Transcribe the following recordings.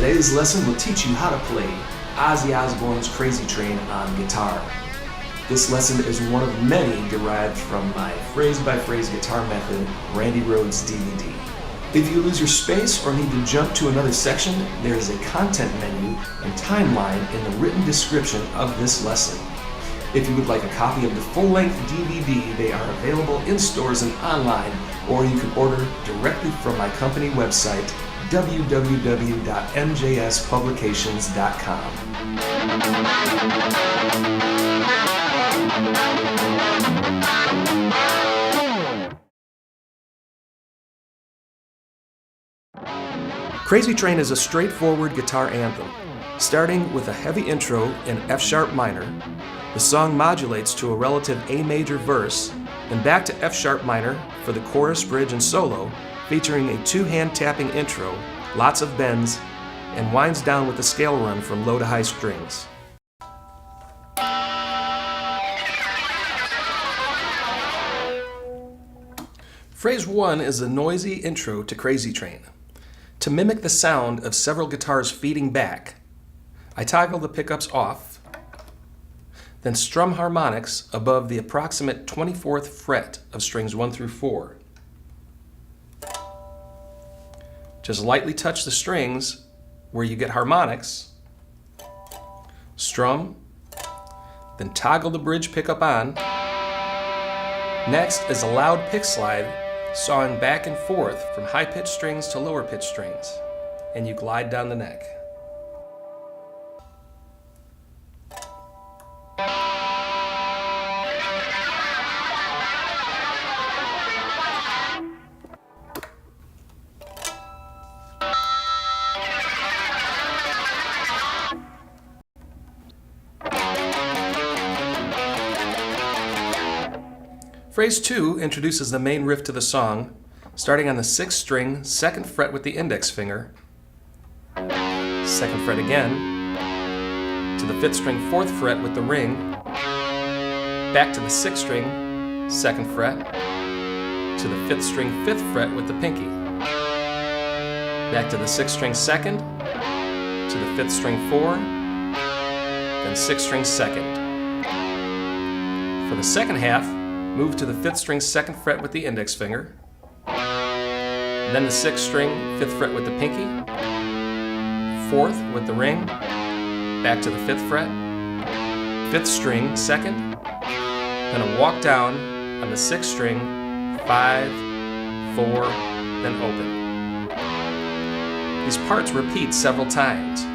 Today's lesson will teach you how to play Ozzy Osbourne's Crazy Train on guitar. This lesson is one of many derived from my phrase-by-phrase guitar method, Randy Rhoads DVD. If you lose your space or need to jump to another section, there is a content menu and timeline in the written description of this lesson. If you would like a copy of the full-length DVD, they are available in stores and online, or you can order directly from my company website, www.mjspublications.com. Crazy Train is a straightforward guitar anthem. Starting with a heavy intro in F-sharp minor, the song modulates to a relative A major verse, then back to F-sharp minor for the chorus, bridge, and solo, featuring a two-hand tapping intro, lots of bends, and winds down with a scale run from low to high strings. Phrase 1 is a noisy intro to Crazy Train. To mimic the sound of several guitars feeding back, I toggle the pickups off, then strum harmonics above the approximate 24th fret of strings 1 through 4. Just lightly touch the strings where you get harmonics, strum, then toggle the bridge pickup on. Next is a loud pick slide, sawing back and forth from high-pitched strings to lower-pitched strings, and you glide down the neck. Phrase 2 introduces the main riff to the song, starting on the 6th string, 2nd fret with the index finger, 2nd fret again, to the 5th string, 4th fret with the ring, back to the 6th string, 2nd fret, to the 5th string, 5th fret with the pinky, back to the 6th string, 2nd, to the 5th string, 4, then 6th string, 2nd. For the second half, move to the 5th string, 2nd fret with the index finger, then the 6th string, 5th fret with the pinky, 4th with the ring, back to the 5th fret, 5th string, 2nd, then a walk down on the 6th string, 5, 4, then open. These parts repeat several times.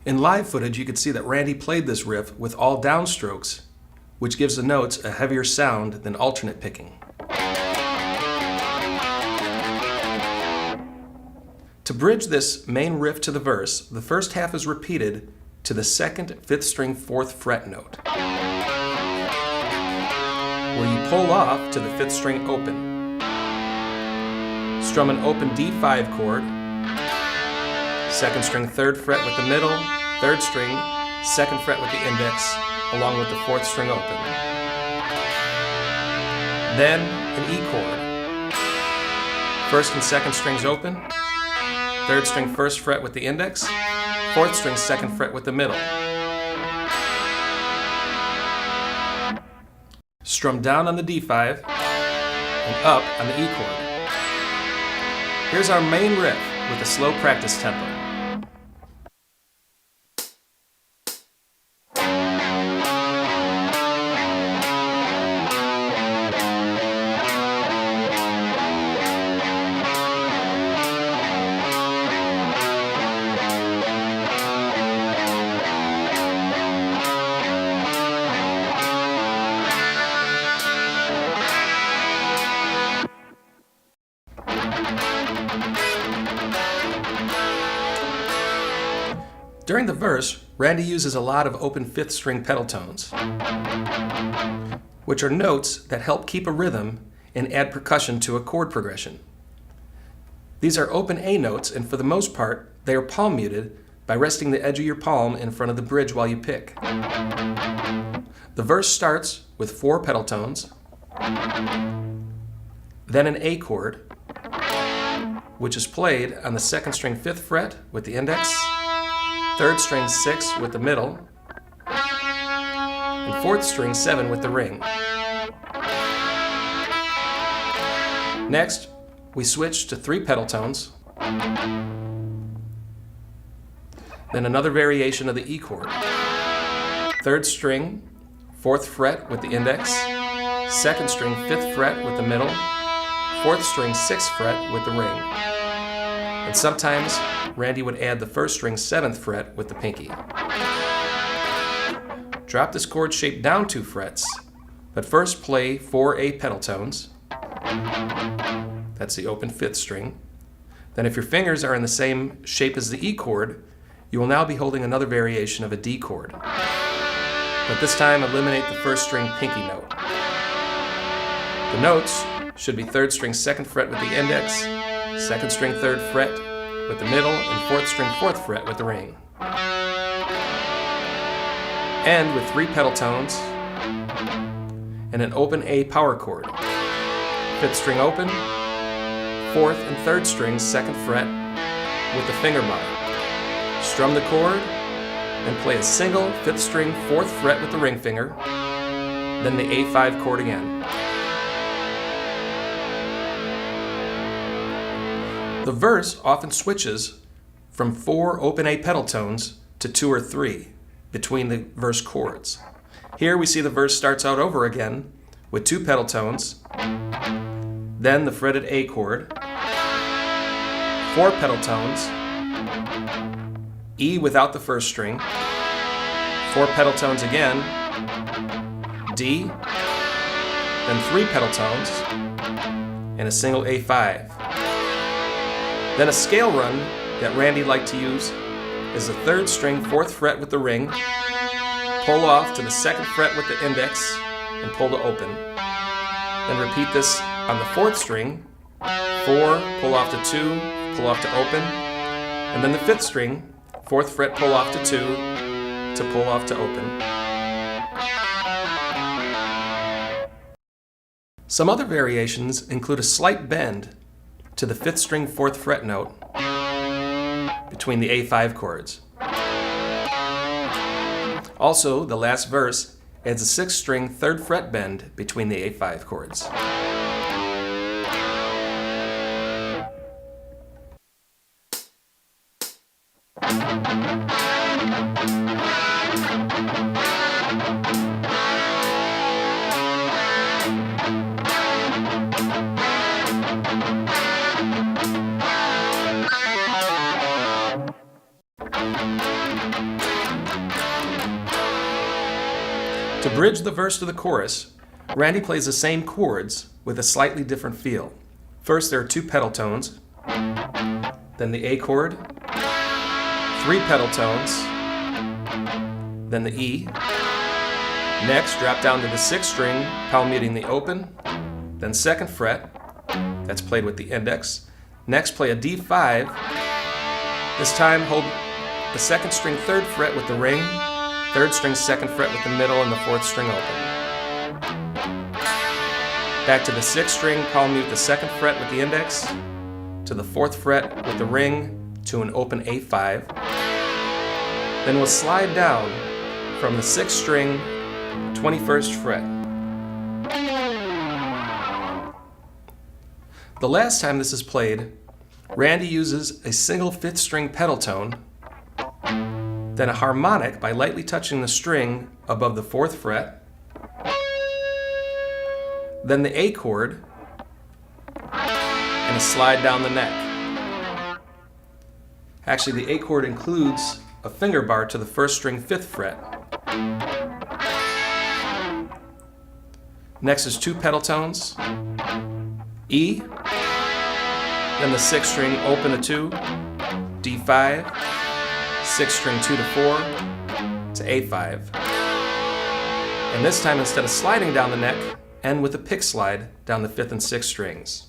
In live footage, you can see that Randy played this riff with all downstrokes, which gives the notes a heavier sound than alternate picking. To bridge this main riff to the verse, the first half is repeated to the 2nd, 5th string, 4th fret note, where you pull off to the 5th string open. Strum an open D5 chord, 2nd string, 3rd fret with the middle, 3rd string, 2nd fret with the index, along with the 4th string open. Then an E chord. 1st and 2nd strings open, 3rd string, 1st fret with the index, 4th string, 2nd fret with the middle. Strum down on the D5 and up on the E chord. Here's our main riff with a slow practice tempo. During the verse, Randy uses a lot of open 5th string pedal tones, which are notes that help keep a rhythm and add percussion to a chord progression. These are open A notes, and for the most part, they are palm muted by resting the edge of your palm in front of the bridge while you pick. The verse starts with 4 pedal tones, then an A chord, which is played on the 2nd string 5th fret with the index, 3rd string 6 with the middle, and 4th string 7 with the ring. Next, we switch to 3 pedal tones, then another variation of the E chord. 3rd string, 4th fret with the index, 2nd string 5th fret with the middle, 4th string 6th fret with the ring. And sometimes Randy would add the 1st string 7th fret with the pinky. Drop this chord shape down 2 frets, but first play 4 A pedal tones. That's the open 5th string. Then if your fingers are in the same shape as the E chord, you will now be holding another variation of a D chord. But this time eliminate the 1st string pinky note. The notes should be 3rd string 2nd fret with the index, 2nd string 3rd fret with the middle, and 4th string 4th fret with the ring. End with 3 pedal tones and an open A power chord. 5th string open, 4th and 3rd strings 2nd fret with the finger bar. Strum the chord and play a single 5th string 4th fret with the ring finger, then the A5 chord again. The verse often switches from 4 open A pedal tones to 2 or 3 between the verse chords. Here we see the verse starts out over again with 2 pedal tones, then the fretted A chord, 4 pedal tones, E without the 1st string, 4 pedal tones again, D, then 3 pedal tones, and a single A5. Then a scale run that Randy liked to use is the 3rd string 4th fret with the ring, pull off to the 2nd fret with the index, and pull to open. Then repeat this on the 4th string, 4, pull off to 2, pull off to open, and then the 5th string, 4th fret pull off to 2, to pull off to open. Some other variations include a slight bend to the 5th string 4th fret note between the A5 chords. Also, the last verse adds a 6th string 3rd fret bend between the A5 chords. To bridge the verse to the chorus, Randy plays the same chords with a slightly different feel. First, there are 2 pedal tones, then the A chord, 3 pedal tones, then the E. Next, drop down to the 6th string, palm muting the open, then 2nd fret, that's played with the index. Next, play a D5. This time, hold the 2nd string 3rd fret with the ring, 3rd string 2nd fret with the middle, and the 4th string open. Back to the 6th string, palm mute the 2nd fret with the index, to the 4th fret with the ring, to an open A5. Then we'll slide down from the 6th string, 21st fret. The last time this is played, Randy uses a single 5th string pedal tone, then a harmonic by lightly touching the string above the 4th fret, then the A chord, and a slide down the neck. Actually, the A chord includes a finger bar to the 1st string 5th fret. Next is 2 pedal tones, E, then the 6th string open to 2, D5, 6th string 2 to 4, to A5. And this time, instead of sliding down the neck, end with a pick slide down the 5th and 6th strings.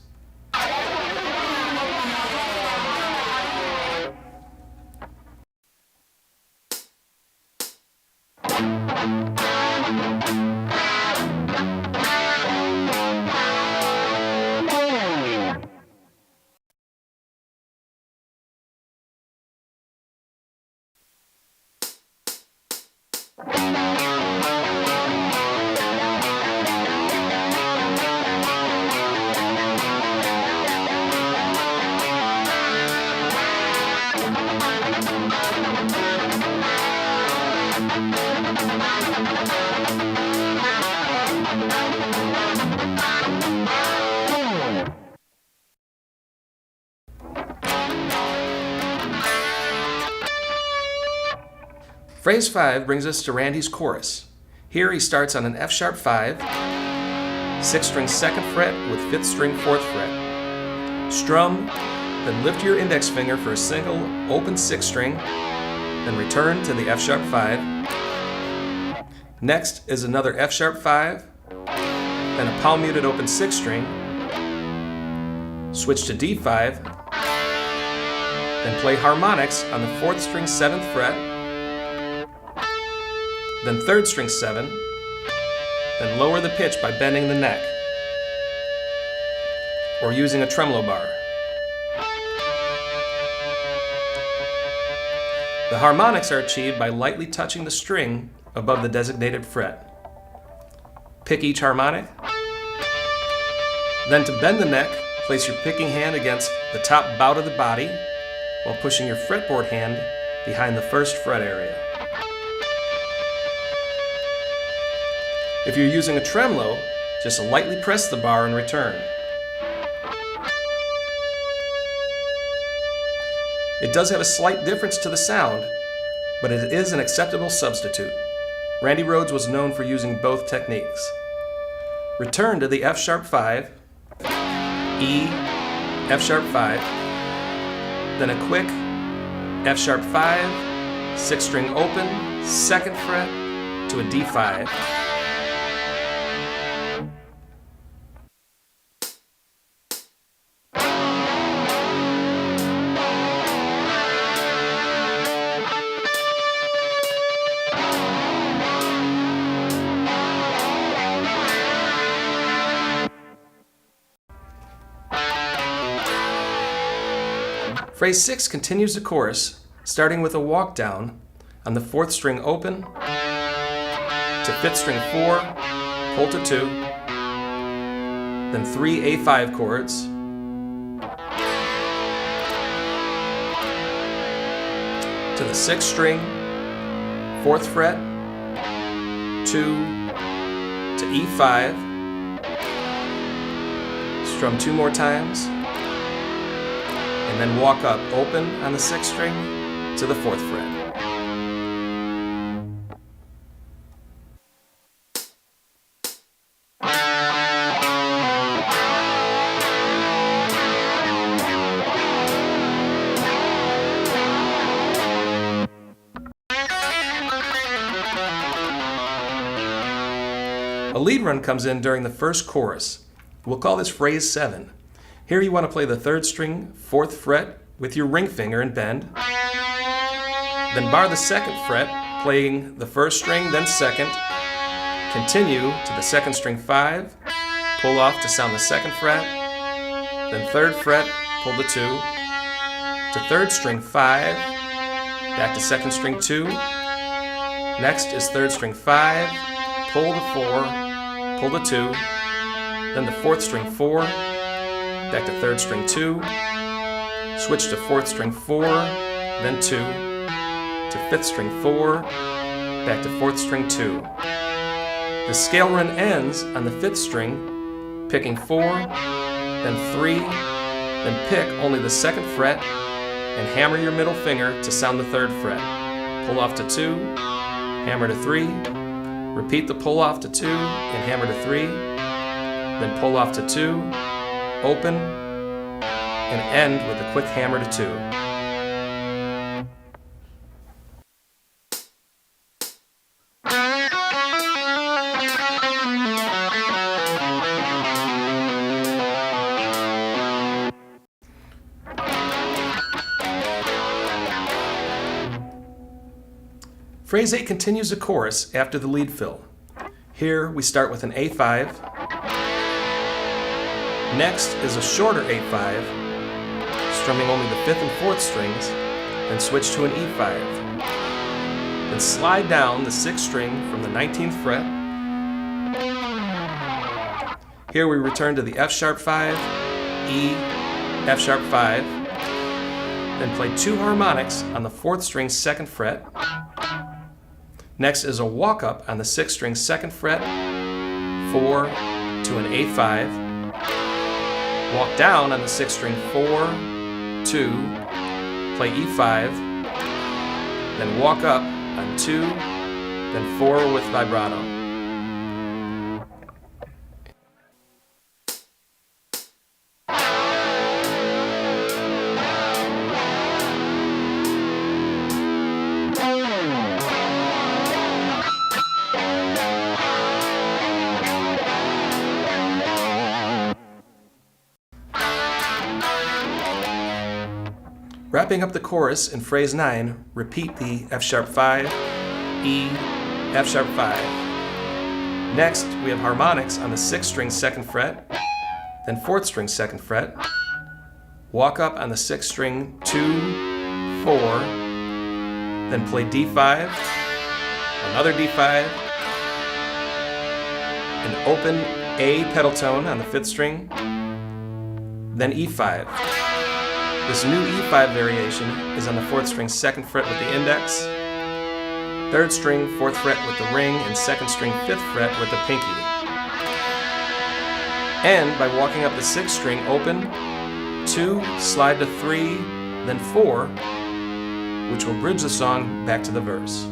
Phrase 5 brings us to Randy's chorus. Here he starts on an F sharp 5, 6th string 2nd fret with 5th string 4th fret. Strum, then lift your index finger for a single open 6th string, then return to the F sharp 5. Next is another F sharp 5, then a palm muted open 6th string, switch to D5, then play harmonics on the 4th string 7th fret, then 3rd string 7, then lower the pitch by bending the neck, or using a tremolo bar. The harmonics are achieved by lightly touching the string above the designated fret. Pick each harmonic. Then to bend the neck, place your picking hand against the top bout of the body while pushing your fretboard hand behind the 1st fret area. If you're using a tremolo, just lightly press the bar and return. It does have a slight difference to the sound, but it is an acceptable substitute. Randy Rhoads was known for using both techniques. Return to the F sharp 5, E, F sharp 5, then a quick F sharp 5, 6th string open, 2nd fret to a D5. Phrase 6 continues the chorus, starting with a walk down on the 4th string open to 5th string 4, pull to 2, then 3 A5 chords, to the 6th string, 4th fret, 2 to E5, strum 2 more times, and then walk up open on the 6th string to the 4th fret. A lead run comes in during the first chorus. We'll call this phrase 7. Here you want to play the 3rd string, 4th fret with your ring finger and bend. Then bar the 2nd fret, playing the 1st string, then 2nd. Continue to the 2nd string 5, pull off to sound the 2nd fret, then 3rd fret, pull to 2, to 3rd string 5, back to 2nd string 2. Next is 3rd string 5, pull to 4, pull to 2, then the 4th string 4, back to 3rd string 2, switch to 4th string 4, then 2, to 5th string 4, back to 4th string 2. The scale run ends on the 5th string, picking 4, then 3, then pick only the 2nd fret and hammer your middle finger to sound the 3rd fret. Pull off to 2, hammer to 3, repeat the pull off to 2 and hammer to 3, then pull off to 2, open, and end with a quick hammer to 2. Phrase 8 continues the chorus after the lead fill. Here we start with an A5. Next is a shorter A5, strumming only the 5th and 4th strings, then switch to an E5. Then slide down the 6th string from the 19th fret. Here we return to the F sharp 5, E, F sharp 5, then play 2 harmonics on the 4th string 2nd fret, Next is a walk-up on the 6th string 2nd fret, 4 to an A5, walk down on the 6th string 4, 2, play E5, then walk up on 2, then 4 with vibrato. Wrapping up the chorus in phrase 9, repeat the F sharp 5, E, F sharp 5. Next, we have harmonics on the 6th string 2nd fret, then 4th string 2nd fret, walk up on the 6th string 2, 4, then play D5, another D5, an open A pedal tone on the 5th string, then E5. This new E5 variation is on the 4th string 2nd fret with the index, 3rd string 4th fret with the ring, and 2nd string 5th fret with the pinky. And by walking up the 6th string open, 2, slide to 3, then 4, which will bridge the song back to the verse.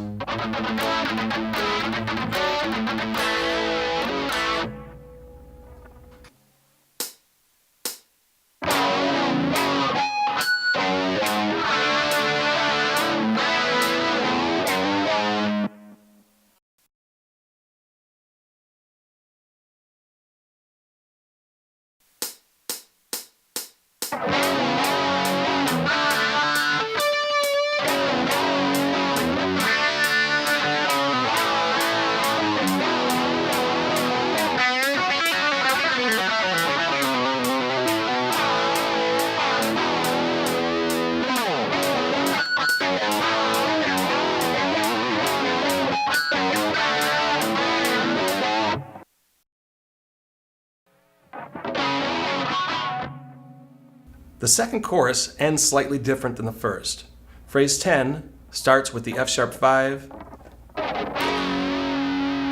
The second chorus ends slightly different than the first. Phrase 10 starts with the F sharp 5,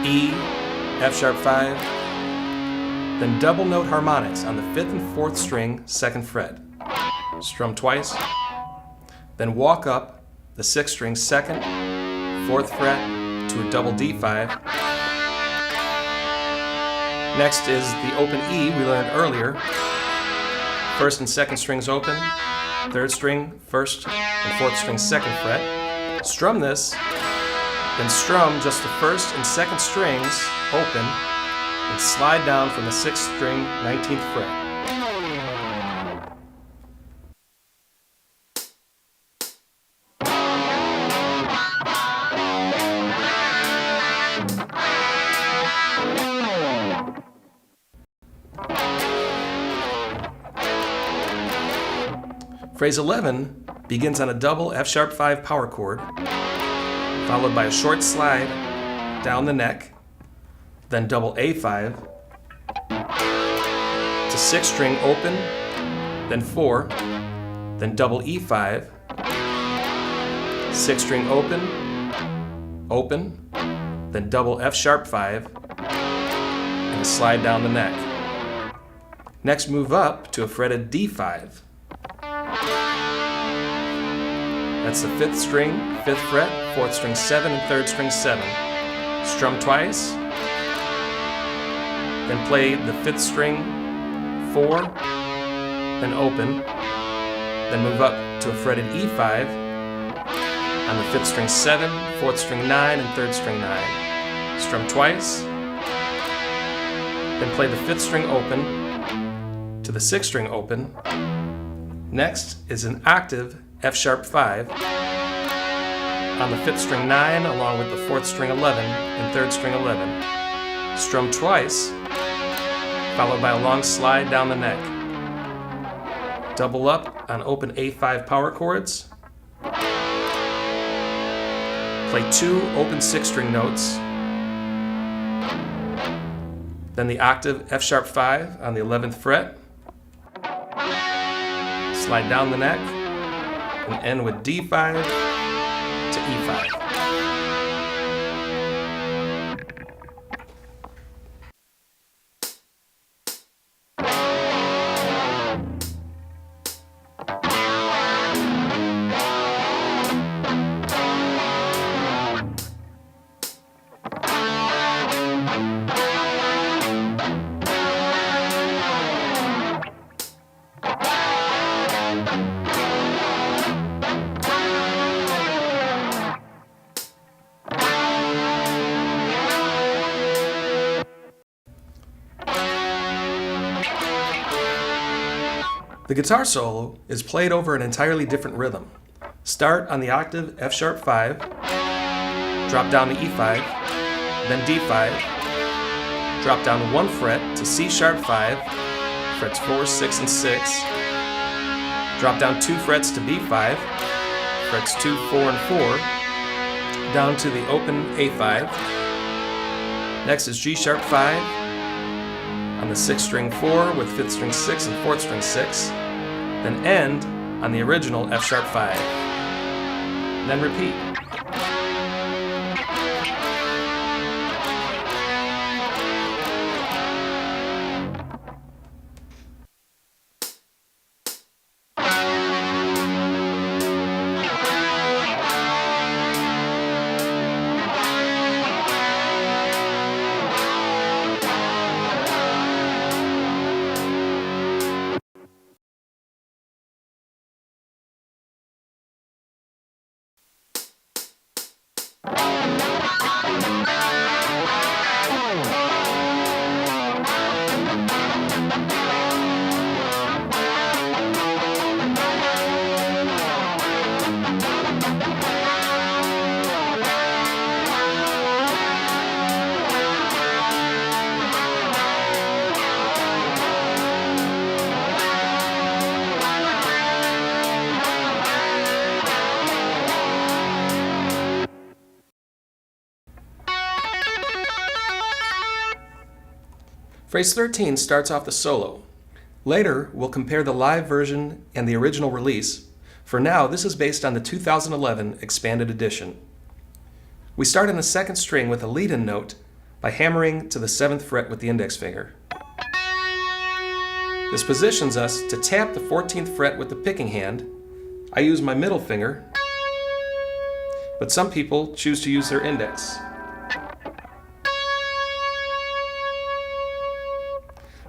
E, F sharp 5, then double note harmonics on the 5th and 4th string 2nd fret. Strum twice, then walk up the 6th string 2nd, 4th fret to a double D5. Next is the open E we learned earlier. 1st and 2nd strings open, 3rd string, 1st and 4th string 2nd fret. Strum this, then strum just the 1st and 2nd strings open and slide down from the 6th string, 19th fret. Phrase 11 begins on a double F sharp 5 power chord, followed by a short slide down the neck, then double A5 to 6th string open, then 4, then double E5, 6th string open, open, then double F sharp 5, and a slide down the neck. Next, move up to a fretted D5. That's the 5th string, 5th fret, 4th string 7, and 3rd string 7. Strum twice, then play the 5th string 4, then open, then move up to a fretted E5 on the 5th string 7, 4th string 9, and 3rd string 9. Strum twice, then play the 5th string open to the 6th string open. Next is an octave F sharp 5 on the 5th string 9 along with the 4th string 11 and 3rd string 11. Strum twice, followed by a long slide down the neck. Double up on open A5 power chords. Play 2 open 6th string notes. Then the octave F sharp 5 on the 11th fret. Slide down the neck and end with D5 to E5. The guitar solo is played over an entirely different rhythm. Start on the octave F sharp 5, drop down to E5, then D5, drop down 1 fret to C sharp 5, frets 4, 6, and 6, drop down 2 frets to B5, frets 2, 4, and 4, down to the open A5. Next is G sharp 5 on the 6th string 4 with 5th string 6 and 4th string 6, then end on the original F sharp 5, then repeat. Phrase 13 starts off the solo. Later, we'll compare the live version and the original release. For now, this is based on the 2011 expanded edition. We start in the 2nd string with a lead-in note by hammering to the 7th fret with the index finger. This positions us to tap the 14th fret with the picking hand. I use my middle finger, but some people choose to use their index.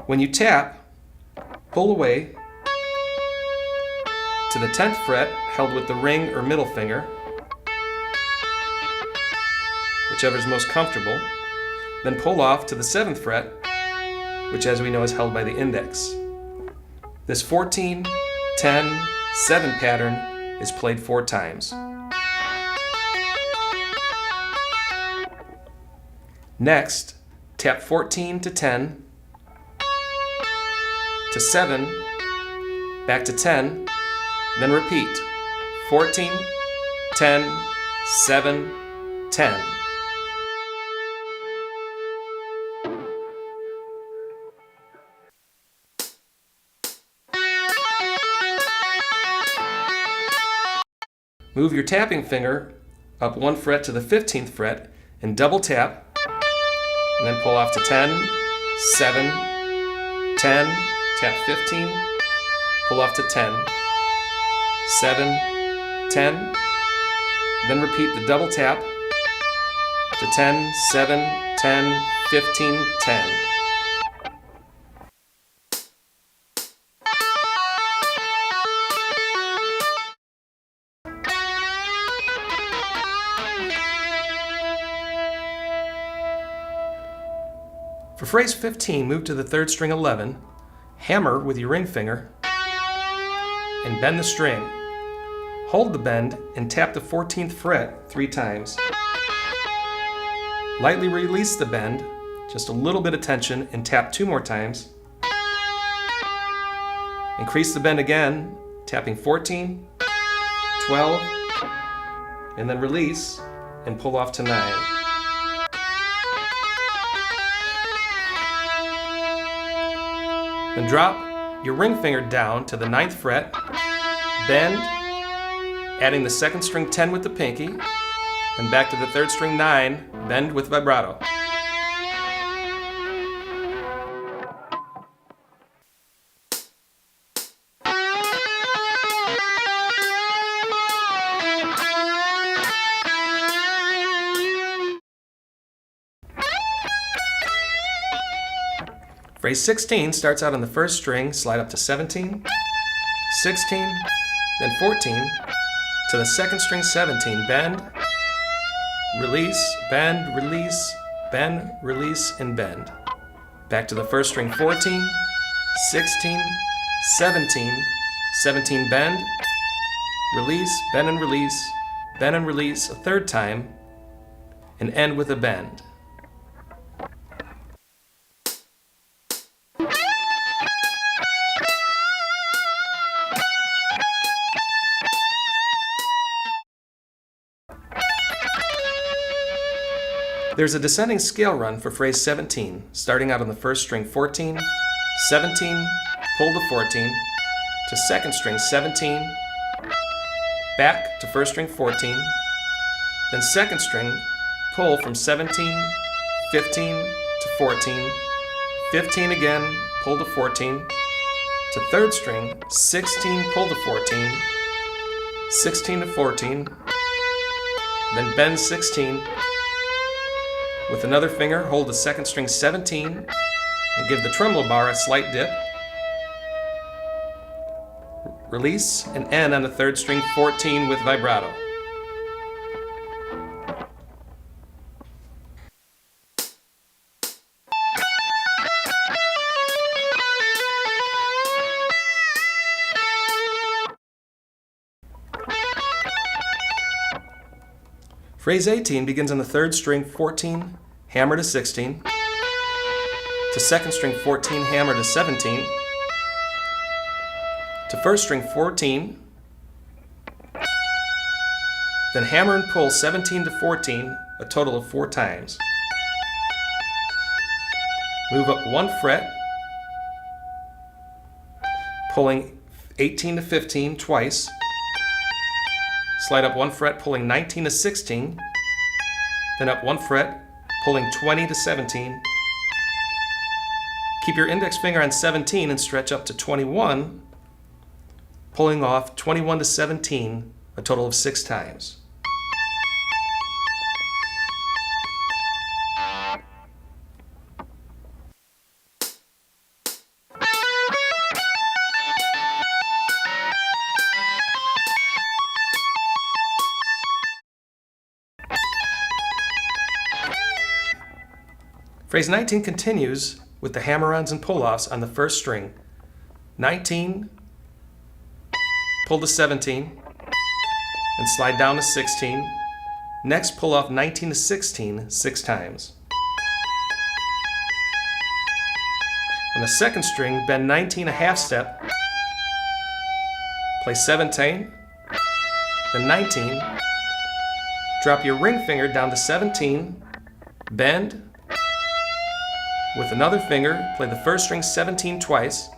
When you tap, pull away to the 10th fret held with the ring or middle finger, whichever is most comfortable, then pull off to the 7th fret, which as we know is held by the index. This 14, 10, 7 pattern is played 4 times. Next, tap 14 to 10, to 7, back to 10, then repeat. 14, 10, 7, 10. Move your tapping finger up 1 fret to the 15th fret and double tap, and then pull off to 10, 7, 10, tap 15, pull off to 10, 7, 10, then repeat the double tap to 10, 7, 10, 15, 10. For phrase 15, move to the 3rd string 11, hammer with your ring finger, and bend the string. Hold the bend and tap the 14th fret 3 times. Lightly release the bend, just a little bit of tension, and tap 2 more times. Increase the bend again, tapping 14, 12, and then release and pull off to 9. Then drop your ring finger down to the 9th fret, bend, adding the 2nd string 10 with the pinky, then back to the 3rd string 9, bend with vibrato. Phrase 16 starts out on the 1st string, slide up to 17, 16, then 14, to the 2nd string 17, bend, release, bend, release, bend, release, and bend. Back to the 1st string 14, 16, 17, 17 bend, release, bend and release, bend and release a third time, and end with a bend. There's a descending scale run for phrase 17, starting out on the first string 14, 17, pull to 14, to second string 17, back to first string 14, then second string, pull from 17, 15 to 14, 15 again, pull to 14, to third string, 16, pull to 14, 16 to 14, then bend 16, with another finger, hold the second string 17 and give the tremolo bar a slight dip. Release and end on the third string 14 with vibrato. Phrase 18 begins on the third string 14, hammer to 16, to second string 14, hammer to 17, to first string 14, then hammer and pull 17 to 14, a total of 4 times. Move up 1 fret, pulling 18 to 15 twice, slide up 1 fret, pulling 19 to 16, then up 1 fret, pulling 20 to 17. Keep your index finger on 17 and stretch up to 21, pulling off 21 to 17, a total of 6 times. Phrase 19 continues with the hammer-ons and pull-offs on the first string. 19, pull to 17, and slide down to 16. Next, pull off 19 to 16 6 times. On the second string, bend 19 a half step, play 17, then 19, drop your ring finger down to 17, bend, with another finger, play the first string 17 twice,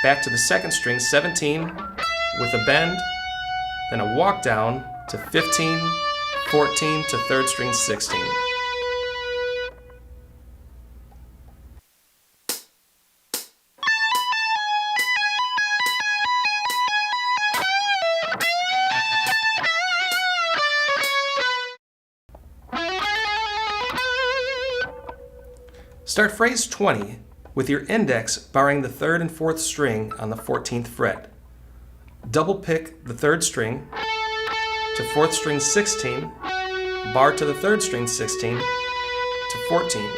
back to the second string 17 with a bend, then a walk down to 15, 14 to third string 16. Start phrase 20 with your index barring the 3rd and 4th string on the 14th fret. Double pick the 3rd string to 4th string 16, bar to the 3rd string 16 to 14.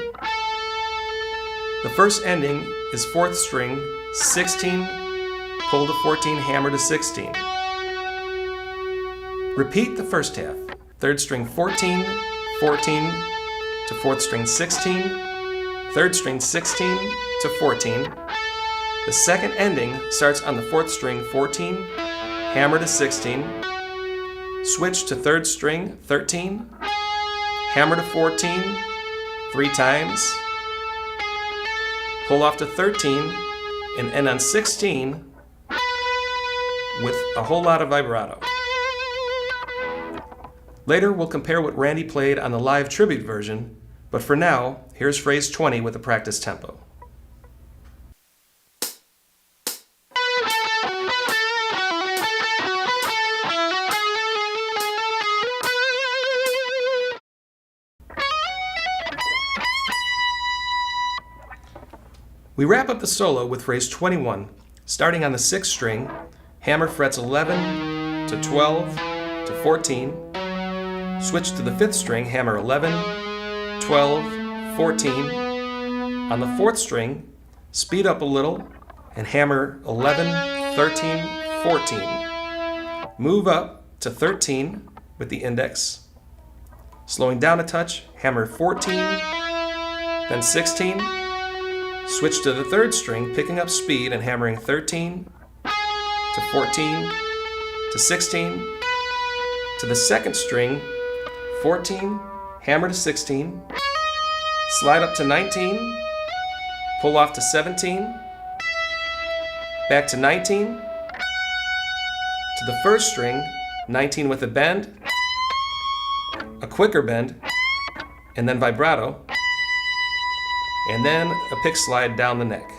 The first ending is 4th string 16, pull to 14, hammer to 16. Repeat the first half. 3rd string 14, 14 to 4th string 16, 3rd string 16 to 14. The second ending starts on the 4th string 14, hammer to 16, switch to 3rd string 13, hammer to 14, 3 times, pull off to 13, and end on 16 with a whole lot of vibrato. Later we'll compare what Randy played on the live tribute version, but for now, here's phrase 20 with a practice tempo. We wrap up the solo with phrase 21, starting on the 6th string, hammer frets 11 to 12 to 14, switch to the 5th string, hammer 11, 12, 14. On the 4th string, speed up a little, and hammer 11, 13, 14. Move up to 13 with the index. Slowing down a touch, hammer 14, then 16. Switch to the third string, picking up speed and hammering 13 to 14 to 16. To the second string, 14, hammer to 16. Slide up to 19, pull off to 17, back to 19, to the first string, 19 with a bend, a quicker bend, and then vibrato, and then a pick slide down the neck.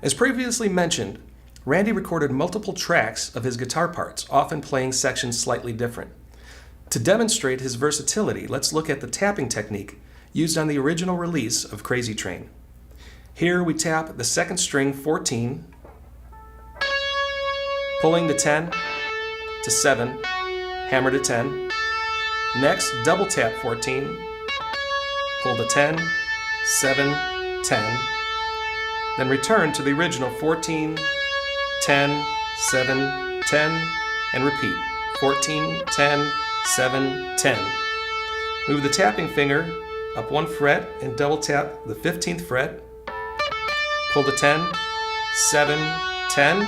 As previously mentioned, Randy recorded multiple tracks of his guitar parts, often playing sections slightly different. To demonstrate his versatility, let's look at the tapping technique used on the original release of Crazy Train. Here we tap the second string 14, pulling to 10 to 7, hammer to 10. Next, double tap 14, pull to 10, 7, 10. Then return to the original 14, 10, 7, 10, and repeat. 14, 10, 7, 10. Move the tapping finger up one fret and double tap the 15th fret. Pull to 10, 7, 10.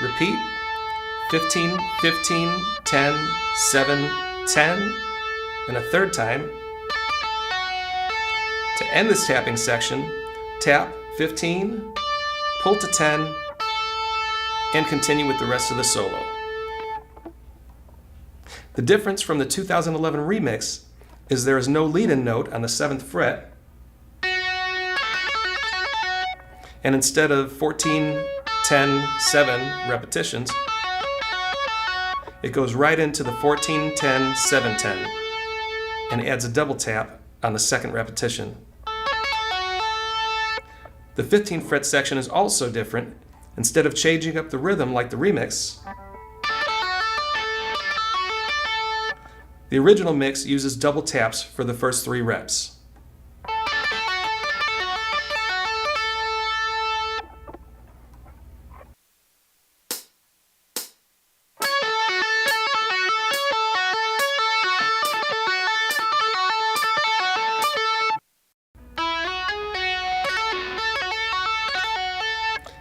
Repeat. 15, 15, 10, 7, 10. And a third time. To end this tapping section, tap 15, pull to 10, and continue with the rest of the solo. The difference from the 2011 remix is there is no lead-in note on the 7th fret, and instead of 14, 10, 7 repetitions, it goes right into the 14, 10, 7, 10, and adds a double tap on the second repetition. The 15th fret section is also different. Instead of changing up the rhythm like the remix, the original mix uses double taps for the first 3 reps.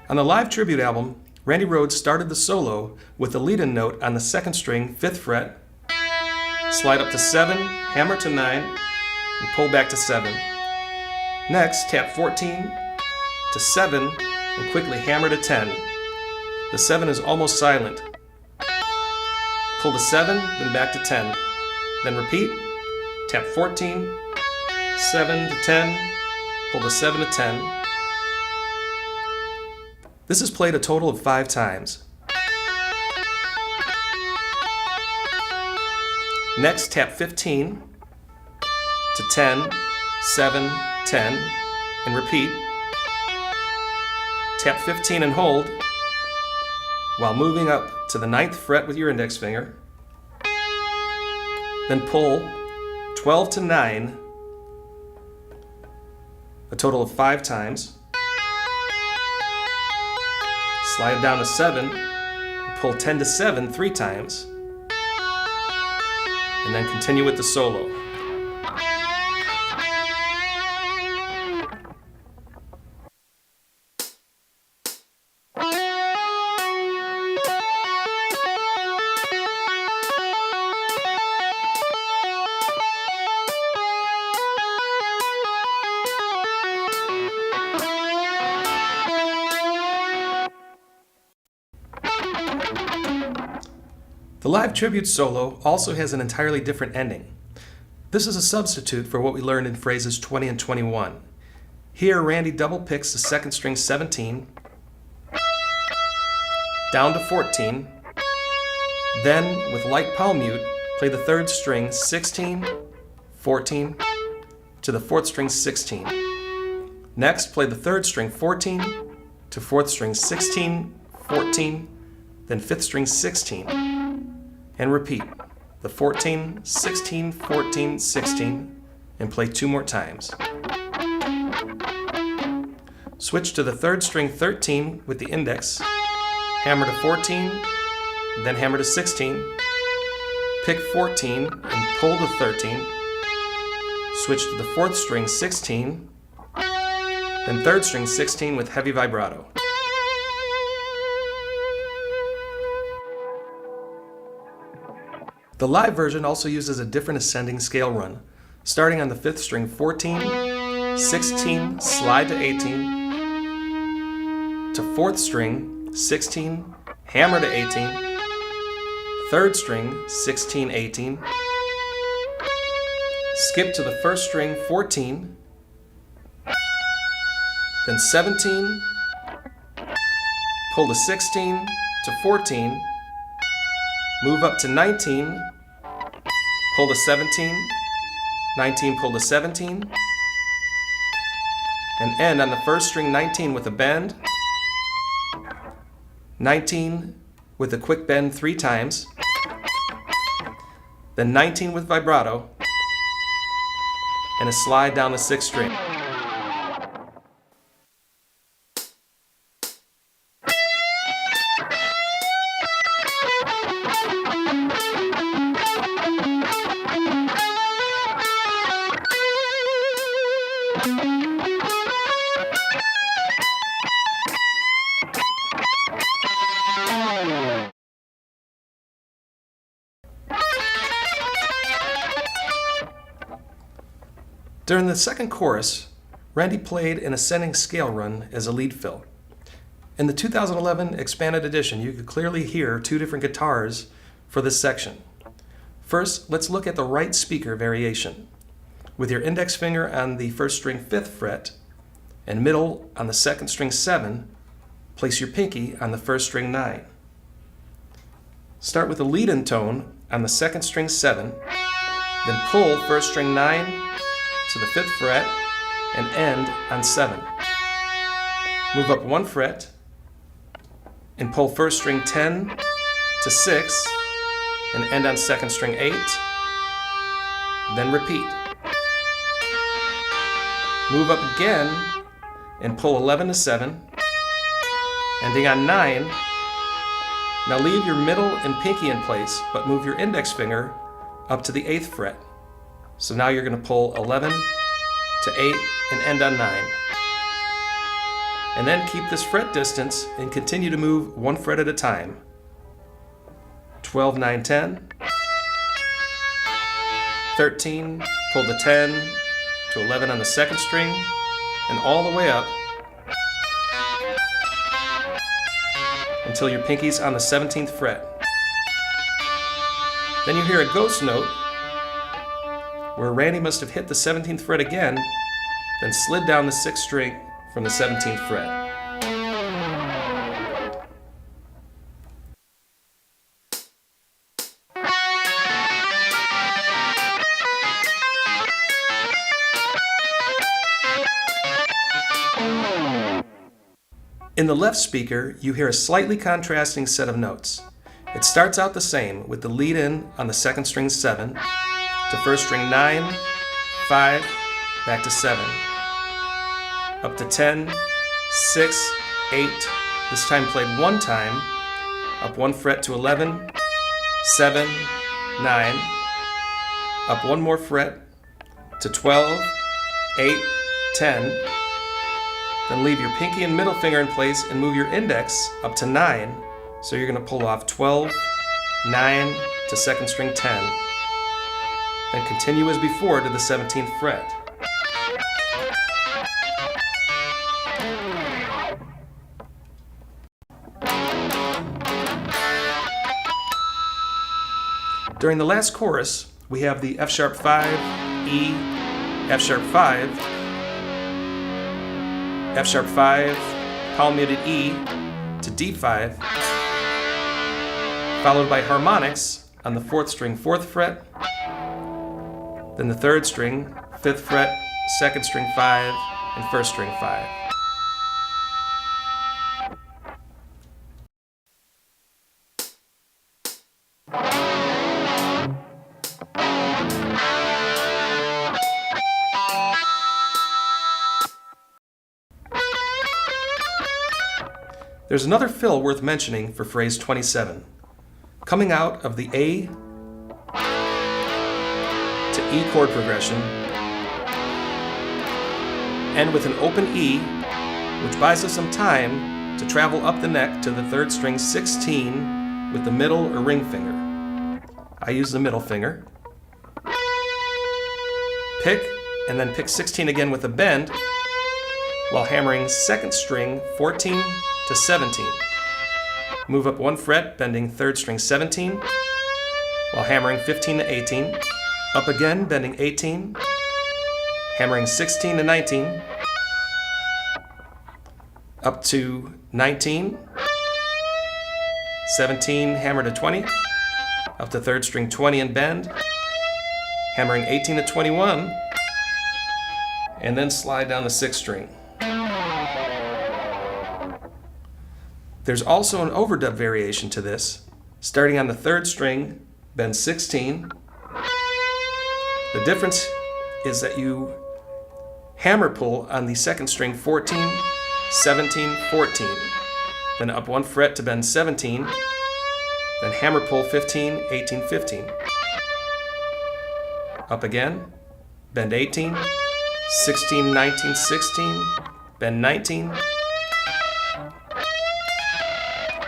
On the live tribute album, Randy Rhoads started the solo with the lead-in note on the 2nd string, 5th fret, slide up to 7, hammer to 9, and pull back to 7. Next, tap 14 to 7 and quickly hammer to 10. The 7 is almost silent. Pull to 7, then back to 10. Then repeat, tap 14, 7 to 10, pull to 7 to 10. This is played a total of 5 times. Next, tap 15 to 10, 7, 10, and repeat. Tap 15 and hold while moving up to the 9th fret with your index finger. Then pull 12 to 9, a total of 5 times. Slide down to 7, pull 10 to 7 3 times, and then continue with the solo. The live tribute solo also has an entirely different ending. This is a substitute for what we learned in phrases 20 and 21. Here, Randy double picks the 2nd string 17, down to 14, then with light palm mute, play the 3rd string 16, 14, to the 4th string 16. Next, play the 3rd string 14, to 4th string 16, 14, then 5th string 16. And repeat the 14, 16, 14, 16, and play 2 more times. Switch to the 3rd string 13 with the index, hammer to 14, then hammer to 16, pick 14 and pull to 13, switch to the 4th string 16, then 3rd string 16 with heavy vibrato. The live version also uses a different ascending scale run, starting on the 5th string 14, 16, slide to 18, to 4th string 16, hammer to 18, 3rd string 16, 18, skip to the 1st string 14, then 17, pull to 16 to 14, move up to 19, pull to 17, 19, pull to 17, and end on the 1st string 19 with a bend, 19 with a quick bend 3 times, then 19 with vibrato, and a slide down the 6th string. During the 2nd chorus, Randy played an ascending scale run as a lead fill. In the 2011 expanded edition, you could clearly hear 2 different guitars for this section. First, let's look at the right speaker variation. With your index finger on the 1st string 5th fret and middle on the 2nd string 7, place your pinky on the 1st string 9. Start with the lead-in tone on the 2nd string 7, then pull 1st string 9 to the 5th fret and end on 7. move up 1 fret, and pull first string 10 to 6, and end on second string 8, then repeat. Move up again, and pull 11 to 7, ending on 9. Now leave your middle and pinky in place, but move your index finger up to the 8th fret. So now you're going to pull 11 to 8 and end on 9. And then keep this fret distance and continue to move 1 fret at a time. 12, 9, 10. 13, pull the 10 to 11 on the second string, and all the way up until your pinky's on the 17th fret. Then you hear a ghost note where Randy must have hit the 17th fret again, then slid down the 6th string from the 17th fret. In the left speaker, you hear a slightly contrasting set of notes. It starts out the same with the lead in on the second string 7, to first string 9, 5, back to 7, up to 10, 6, 8, this time played 1 time, up 1 fret to 11, 7, 9, up 1 more fret to 12, 8, 10, then leave your pinky and middle finger in place and move your index up to 9, so you're going to pull off 12, 9 to second string 10. Then continue as before to the 17th fret. During the last chorus, we have the F sharp 5, E, F sharp 5, F sharp 5, palm muted E to D5, followed by harmonics on the 4th string 4th fret, then the 3rd string 5th fret, 2nd string 5, and 1st string 5. There's another fill worth mentioning for phrase 27. Coming out of the A to E chord progression, and with an open E, which buys us some time to travel up the neck to the 3rd string 16 with the middle or ring finger. I use the middle finger. Pick, and then pick 16 again with a bend, while hammering 2nd string 14 to 17. Move up 1 fret, bending 3rd string 17, while hammering 15 to 18. Up again, bending 18, hammering 16 to 19, up to 19, 17, hammer to 20, up to 3rd string 20 and bend, hammering 18 to 21, and then slide down the 6th string. There's also an overdub variation to this, starting on the 3rd string, bend 16. The difference is that you hammer pull on the 2nd string 14, 17, 14, then up 1 fret to bend 17, then hammer pull 15, 18, 15. Up again, bend 18, 16, 19, 16, bend 19,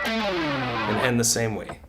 and end the same way.